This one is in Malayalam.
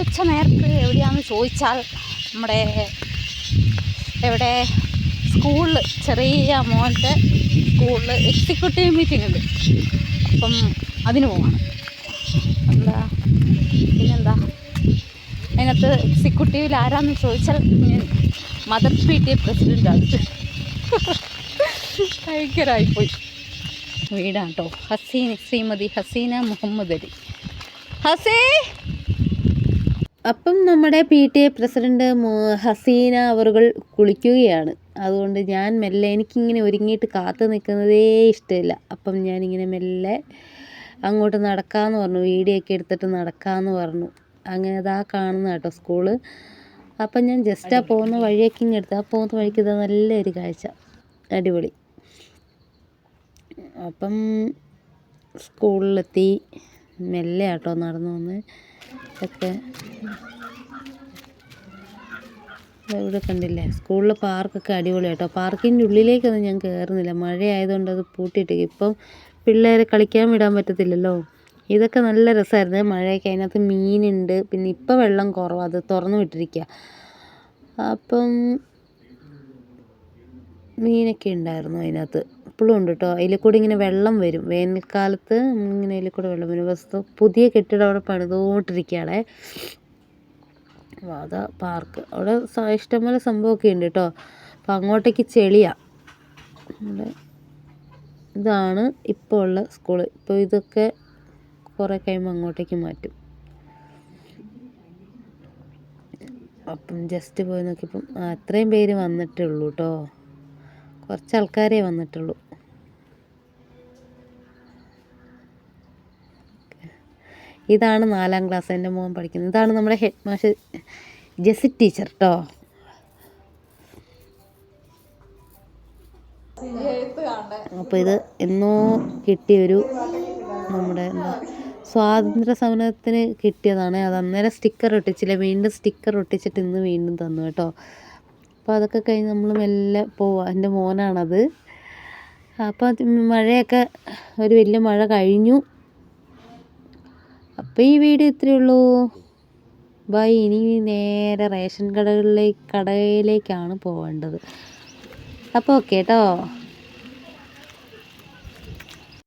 ഉച്ച നേരത്ത് എവിടെയാണെന്ന് ചോദിച്ചാൽ നമ്മുടെ എവിടെ സ്കൂളിൽ ചെറിയ മോൻ്റെ സ്കൂളിൽ എക്സിക്യൂട്ടീവ് മീറ്റിംഗ് ഉണ്ട്. അപ്പം അതിന് പോവാണ്. പിന്നെന്താ അതിനകത്ത് എക്സിക്യൂട്ടീവിൽ ആരാന്ന് ചോദിച്ചാൽ മദർ PTA പ്രസിഡൻ്റാണ്. ഭയങ്കരമായിപ്പോയി. വീടാണ് കേട്ടോ. ശ്രീമതി ഹസീന മുഹമ്മദ് അലി. അപ്പം നമ്മുടെ PTA പ്രസിഡന്റ് ഹസീന അവറുകൾ കുളിക്കുകയാണ്. അതുകൊണ്ട് ഞാൻ മെല്ലെ, എനിക്കിങ്ങനെ ഒരുങ്ങിയിട്ട് കാത്തു നിൽക്കുന്നതേ ഇഷ്ടമില്ല. അപ്പം ഞാനിങ്ങനെ മെല്ലെ അങ്ങോട്ട് നടക്കാമെന്ന് പറഞ്ഞു, വീഡിയോ ഒക്കെ എടുത്തിട്ട് നടക്കാമെന്ന് പറഞ്ഞു. അങ്ങനെ അതാ കാണുന്ന കേട്ടോ സ്കൂള്. അപ്പം ഞാൻ ജസ്റ്റ് ആ പോകുന്ന വഴിയൊക്കെ ഇങ്ങനെ എടുത്ത്, ആ പോകുന്ന വഴിക്ക് ഇതാ നല്ലൊരു കാഴ്ച, അടിപൊളി. അപ്പം സ്കൂളിലെത്തി, മെല്ലെ ആട്ടോ നടന്നു വന്ന്. ഒക്കെ ഇവിടെ കണ്ടില്ലേ, സ്കൂളിലെ പാർക്കൊക്കെ അടിപൊളി കേട്ടോ. പാർക്കിൻ്റെ ഉള്ളിലേക്കൊന്നും ഞാൻ കയറുന്നില്ല, മഴ ആയതുകൊണ്ട് അത് പൂട്ടിയിട്ട്. ഇപ്പം പിള്ളേരെ കളിക്കാൻ വിടാൻ പറ്റത്തില്ലല്ലോ. ഇതൊക്കെ നല്ല രസമായിരുന്നു മഴയൊക്കെ. അതിനകത്ത് മീനുണ്ട്. പിന്നെ ഇപ്പം വെള്ളം കുറവാണ്, അത് തുറന്നു വിട്ടിരിക്കുക. അപ്പം മീനൊക്കെ ഉണ്ടായിരുന്നു അതിനകത്ത്, ഇപ്പോഴും ഉണ്ട് കേട്ടോ. അതിൽ കൂടി ഇങ്ങനെ വെള്ളം വരും വേനൽക്കാലത്ത്, ഇങ്ങനെ അതിൽ കൂടെ വെള്ളം വരും. പുതിയ കെട്ടിടം അവിടെ പണിതുകൊണ്ടിരിക്കുകയാണേ. അതാ പാർക്ക്. അവിടെ ഇഷ്ടംപോലെ സംഭവമൊക്കെ ഉണ്ട് കേട്ടോ. അപ്പം അങ്ങോട്ടേക്ക് ചെളിയാണ്. ഇതാണ് ഇപ്പോൾ ഉള്ള സ്കൂള്. ഇപ്പോൾ ഇതൊക്കെ കുറേ കഴിയുമ്പോൾ അങ്ങോട്ടേക്ക് മാറ്റും. അപ്പം ജസ്റ്റ് പോയി നോക്കിയപ്പം അത്രയും പേര് വന്നിട്ടേ ഉള്ളൂ കേട്ടോ. കുറച്ച് ആൾക്കാരേ വന്നിട്ടുള്ളൂ. ഇതാണ് 4ാം ക്ലാസ്, എൻ്റെ മോൻ പഠിക്കുന്നത്. ഇതാണ് നമ്മുടെ ഹെഡ് മാസ്റ്റർ ജെസി ടീച്ചർ കേട്ടോ. അപ്പോൾ ഇത് എന്നോ കിട്ടിയൊരു നമ്മുടെ സ്വാതന്ത്ര്യ സമരത്തിന് കിട്ടിയതാണ്. അത് അന്നേരം സ്റ്റിക്കർ ഒട്ടിച്ചില്ല, വീണ്ടും സ്റ്റിക്കർ ഒട്ടിച്ചിട്ട് ഇന്ന് വീണ്ടും തന്നു കേട്ടോ. അപ്പോൾ അതൊക്കെ കഴിഞ്ഞ് നമ്മൾ മെല്ലെ പോവാം. എൻ്റെ മോനാണത്. അപ്പോൾ മഴയൊക്കെ, ഒരു വലിയ മഴ കഴിഞ്ഞു. അപ്പോൾ ഈ വീഡിയോ ഇത്രയേ ഉള്ളൂ. ബൈ. ഇനി നേരെ റേഷൻ കടയിലേക്കാണ് പോവേണ്ടത്. അപ്പോൾ ഓക്കെ കേട്ടോ.